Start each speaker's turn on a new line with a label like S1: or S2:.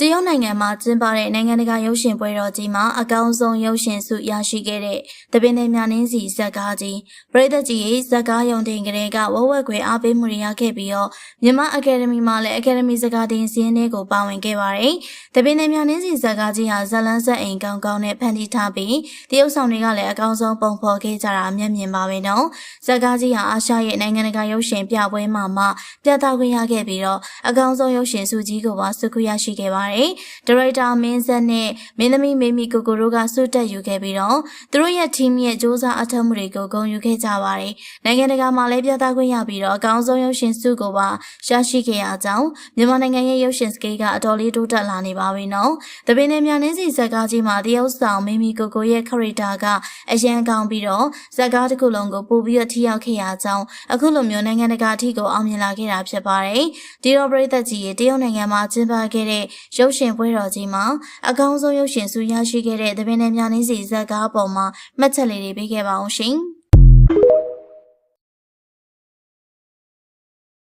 S1: တရုတ်နိုင်ငံမှာကျင်းပတဲ့နိုင်ငံတကာရုပ်ရှင်ပွဲတော်ကြီးမှာအကောင်းဆုံးရုပ်ရှင်ဆုရရှိခဲ့တဲ့တပင်းနယ်မြနှင်းစီဇက်ကားကြီးပရိသတ်ကြီးရဲ့ဇက်ကားရုံတင်ကလေးကဝဝက်ခွေအားပေးမှုတွေရခဲ့ပြီးတော့မြန်မာအကယ်ဒမီမှာလည်းအကယ်ဒမီစကားတင်စင်းတွေကိုပါဝင်ခဲ့ပါတယ်။တပင်းနယ်မြနှင်းစီဇက်ကားကြီးဟာဇလန်းဆက်အိမ်ကောင်းကောင်းနဲ့ဖန်တီးထားပြီးတရုတ်ဆောင်တွေကလည်းအကောင်းဆုံးပုံဖော်ခဲ့ကြတာမျက်မြင်ပါပဲနော်။ဇက်ကားကြီးဟာအာရှရဲ့နိုင်ငံတကာရုပ်ရှင်ပြပွဲမှာပြသခွင့်ရခဲ့ပြီးတော့အကောင်းဆုံးရုပ်ရှင်ဆုကြီးကိုပါဆုခွင့်ရရှိခဲ့ပါတယ်။ဒါရိုက်တာမင်းဆက်နဲ့မင်းသမီးမေမီကိုကိုတို့ကဆုတက်ယူခဲ့ပြီးတော့သူတို့ရဲ့ team ရဲ့စ조사အထောက်မှုတွေကိုဂုဏ်ယူခဲ့ကြပါတယ်။နိုင်ငံတကာမှာလည်းပြသခွင့်ရပြီးတော့အကောင်းဆုံးရုပ်ရှင်ဆုကိုပါရရှိခဲ့ရကြောင်းမြန်မာနိုင်ငံရဲ့ရုပ်ရှင်စကေးကအတော်လေးတိုးတက်လာနေပါပြီနော်။တပင်းနဲ့မြနှင်းစီဇက်ကားကြီးမှာတရုတ်ဆောင်မေမီကိုကိုရဲ့ character ကအရန်ကောင်းပြီးတော့ဇက်ကားတစ်ခုလုံးကိုပို့ပြီးတော့ထိရောက်ခဲ့ရကြောင်းအခုလိုမျိုးနိုင်ငံတကာအထိကိုအောင်မြင်လာခဲ့တာဖြစ်ပါတယ်။ဒီတော့ပရိသတ်ကြီးရဲ့တရုတ်နိုင်ငံမှာကျင်းပခဲ့တဲ့ရုပ်ရှင်ပွဲတော်ကြီးမှာအကောင်းဆုံးရုပ်ရှင်ဆုရရှိခဲ့တဲ့တပင်းနဲ့မြနှင်းစီဇက်ကားပေါ်မှာမှတ်ချက်လေးတွေပေးခဲ့ပါအောင်ရှင်။